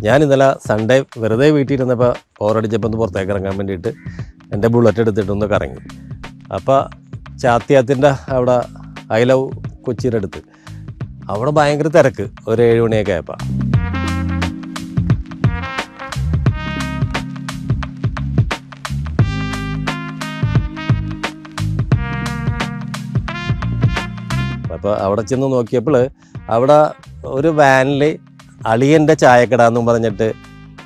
ഞാൻ ഇന്നലെ സൺഡേ വെറുതെ വീട്ടിലിരുന്നപ്പോൾ ബോറടിച്ചപ്പോൾ ഒന്ന് പുറത്തേക്ക് ഇറങ്ങാൻ വേണ്ടിയിട്ട് എൻ്റെ ബുള്ളറ്റ് എടുത്തിട്ടൊന്ന് കറങ്ങി. അപ്പോൾ ചാത്തിയാത്തിൻ്റെ അവിടെ ഐ ലവ് കൊച്ചിയുടെ അടുത്ത് അവിടെ ഭയങ്കര തിരക്ക്. ഒരു 7 മണിയൊക്കെ ആയപ്പോൾ അപ്പോൾ അവിടെ ചെന്ന് നോക്കിയപ്പോൾ അവിടെ ഒരു വാനിൽ അളിയൻ്റെ ചായക്കട എന്നും പറഞ്ഞിട്ട്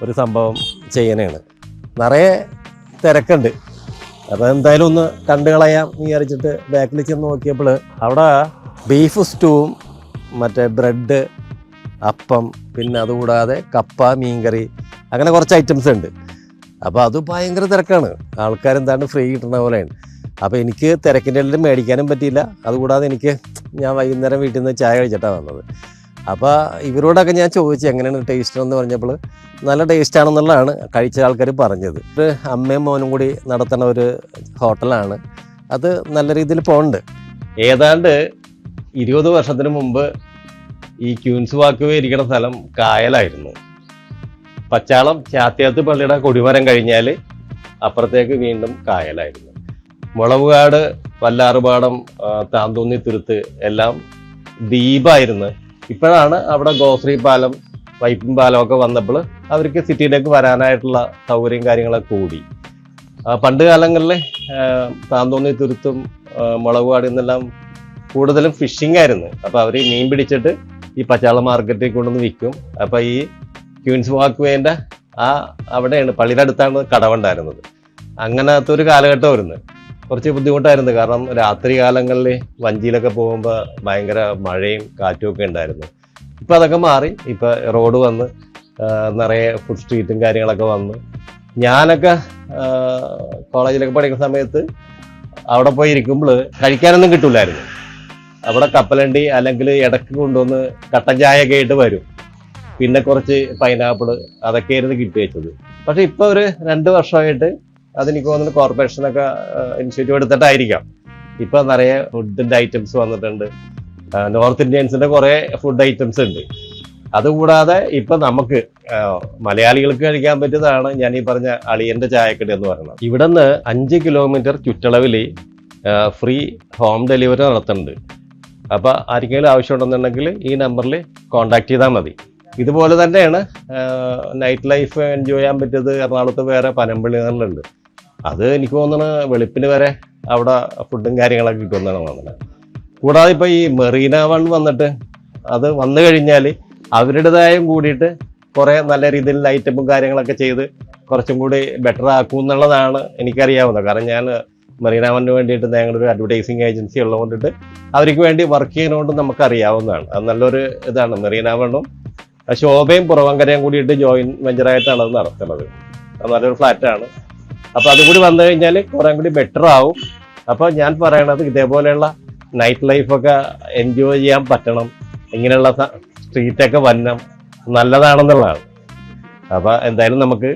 ഒരു സംഭവം ചെയ്യണേണ്. നിറയെ തിരക്കുണ്ട്. അപ്പോൾ എന്തായാലും ഒന്ന് കണ്ടു കളയാം വിചാരിച്ചിട്ട് ബാക്കിൽ ചെന്ന് നോക്കിയപ്പോൾ അവിടെ ബീഫ് സ്റ്റൂവും മറ്റേ ബ്രെഡ്, അപ്പം, പിന്നെ അതുകൂടാതെ കപ്പ, മീൻകറി, അങ്ങനെ കുറച്ച് ഐറ്റംസ് ഉണ്ട്. അപ്പോൾ അത് ഭയങ്കര തിരക്കാണ്. ആൾക്കാരെന്താണ്ട് ഫ്രീ കിട്ടുന്ന പോലെയാണ്. അപ്പോൾ എനിക്ക് തിരക്കിൻ്റെ ഇടയിൽ മേടിക്കാനും പറ്റിയില്ല. അതുകൂടാതെ ഞാൻ വൈകുന്നേരം വീട്ടിൽ നിന്ന് ചായ കഴിച്ചിട്ടാണ് വന്നത്. അപ്പോൾ ഇവരോടൊക്കെ ഞാൻ ചോദിച്ചു എങ്ങനെയാണ് ടേസ്റ്റ് എന്ന് പറഞ്ഞപ്പോൾ നല്ല ടേസ്റ്റാണെന്നുള്ളതാണ് കഴിച്ച ആൾക്കാർ പറഞ്ഞത്. ഒരു അമ്മയും മോനും കൂടി നടത്തുന്ന ഒരു ഹോട്ടലാണ്. അത് നല്ല രീതിയിൽ പോകുന്നുണ്ട്. ഏതാണ്ട് 20 വർഷത്തിന് മുമ്പ് ഈ ക്യൂൻസ് വാക്ക്വേ ഇരിക്കുന്ന സ്ഥലം കായലായിരുന്നു. പച്ചാളം ചാത്തിയാത്ത് പള്ളിയുടെ കൊടിമരം കഴിഞ്ഞാൽ അപ്പുറത്തേക്ക് വീണ്ടും കായലായിരുന്നു. മുളവുകാട്, വല്ലാറുപാടം, താന്തോന്നി തുരുത്ത് എല്ലാം ദ്വീപായിരുന്നു. ഇപ്പോഴാണ് അവിടെ ഗോശ്രീ പാലം, വൈപ്പിൻ പാലമൊക്കെ വന്നപ്പോൾ അവർക്ക് സിറ്റിയിലേക്ക് വരാനായിട്ടുള്ള സൗകര്യം കാര്യങ്ങളൊക്കെ കൂടി. പണ്ട് കാലങ്ങളിൽ താന്തോന്നി തുരുത്തും മുളവുകാട് എന്നെല്ലാം കൂടുതലും ഫിഷിംഗ് ആയിരുന്നു. അപ്പോൾ അവർ മീൻ പിടിച്ചിട്ട് ഈ പച്ചാളം മാർക്കറ്റിൽ കൊണ്ടുവന്ന് വിൽക്കും. അപ്പോൾ ഈ ക്യൂൻസ് വാക്ക്വേൻ്റെ അവിടെയാണ്, പള്ളിയുടെ അടുത്താണ് കടവുണ്ടായിരുന്നത്. അങ്ങനത്തെ ഒരു കാലഘട്ടമായിരുന്നു. കുറച്ച് ബുദ്ധിമുട്ടായിരുന്നു. കാരണം രാത്രി കാലങ്ങളിൽ വഞ്ചിയിലൊക്കെ പോകുമ്പോൾ ഭയങ്കര മഴയും കാറ്റും ഒക്കെ ഉണ്ടായിരുന്നു. ഇപ്പം അതൊക്കെ മാറി. ഇപ്പം റോഡ് വന്ന് നിറയെ ഫുഡ് സ്ട്രീറ്റും കാര്യങ്ങളൊക്കെ വന്ന്. ഞാനൊക്കെ കോളേജിലൊക്കെ പഠിക്കുന്ന സമയത്ത് അവിടെ പോയി ഇരിക്കുമ്പോൾ കഴിക്കാനൊന്നും കിട്ടില്ലായിരുന്നു. അവിടെ കപ്പലണ്ടി അല്ലെങ്കിൽ ഇടയ്ക്ക് കൊണ്ടുവന്ന് കട്ടൻ ചായയൊക്കെ ആയിട്ട് വരും. പിന്നെ കുറച്ച് പൈനാപ്പിൾ, അതൊക്കെയായിരുന്നു കിട്ടി വെച്ചത്. പക്ഷെ ഇപ്പോൾ ഒരു 2 വർഷമായിട്ട് അതെനിക്ക് തോന്നുന്നു കോർപ്പറേഷനൊക്കെ ഇനിഷ്യേറ്റീവ് എടുത്തിട്ടായിരിക്കാം. ഇപ്പൊ നിറയെ ഫുഡിന്റെ ഐറ്റംസ് വന്നിട്ടുണ്ട്. നോർത്ത് ഇന്ത്യൻസിന്റെ കുറെ ഫുഡ് ഐറ്റംസ് ഉണ്ട്. അതുകൂടാതെ ഇപ്പൊ നമുക്ക് മലയാളികൾക്ക് കഴിക്കാൻ പറ്റിയതാണ് ഞാൻ ഈ പറഞ്ഞ അളിയന്റെ ചായക്കട എന്ന് പറയുന്നത്. ഇവിടെ നിന്ന് 5 കിലോമീറ്റർ ചുറ്റളവിൽ ഫ്രീ ഹോം ഡെലിവറി നടത്തുന്നുണ്ട്. അപ്പൊ ആർക്കെങ്കിലും ആവശ്യമുണ്ടെന്നുണ്ടെങ്കിൽ ഈ നമ്പറിൽ കോൺടാക്ട് ചെയ്താൽ മതി. ഇതുപോലെ തന്നെയാണ് നൈറ്റ് ലൈഫ് എൻജോയ് ചെയ്യാൻ പറ്റിയത് എറണാകുളത്ത് വേറെ പനമ്പള്ളികളിലുണ്ട്. അത് എനിക്ക് തോന്നുന്നു വെളുപ്പിന് വരെ അവിടെ ഫുഡും കാര്യങ്ങളൊക്കെ കിട്ടുമെന്നാണ് തോന്നുന്നത്. കൂടാതെ ഇപ്പോൾ ഈ മെറീന വൺ വന്നിട്ട് അത് വന്നു കഴിഞ്ഞാൽ അവരുടേതായും കൂടിയിട്ട് കുറേ നല്ല രീതിയിൽ ഐറ്റമും കാര്യങ്ങളൊക്കെ ചെയ്ത് കുറച്ചും കൂടി ബെറ്റർ ആക്കും എന്നുള്ളതാണ് എനിക്കറിയാവുന്നത്. കാരണം ഞാൻ മെറീന വണ്ണിന് വേണ്ടിയിട്ട് ഞങ്ങളൊരു അഡ്വർടൈസിങ് ഏജൻസി ഉള്ളതുകൊണ്ടിട്ട് അവർക്ക് വേണ്ടി വർക്ക് ചെയ്യുന്നതുകൊണ്ട് നമുക്കറിയാവുന്നതാണ്. അത് നല്ലൊരു ഇതാണ്. മെറീന വണ്ണും ശോഭയും പുറവങ്കരയും കൂടിയിട്ട് ജോയിന്റ് വെഞ്ചറായിട്ടാണ് അത് നടത്തുന്നത്. അത് നല്ലൊരു ഫ്ലാറ്റാണ്. അപ്പോൾ അതുകൂടി വന്നു കഴിഞ്ഞാൽ കുറേ കൂടി ബെറ്റർ ആവും. അപ്പോൾ ഞാൻ പറയണത് ഇതേപോലെയുള്ള നൈറ്റ് ലൈഫൊക്കെ എൻജോയ് ചെയ്യാൻ പറ്റണം. ഇങ്ങനെയുള്ള സ്ട്രീറ്റൊക്കെ വന്നം നല്ലതാണെന്നുള്ളതാണ്. അപ്പോൾ എന്തായാലും നമുക്ക്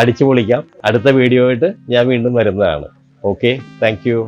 അടിച്ചു പൊളിക്കാം. അടുത്ത വീഡിയോ ആയിട്ട് ഞാൻ വീണ്ടും വരുന്നതാണ്. Okay, thank you.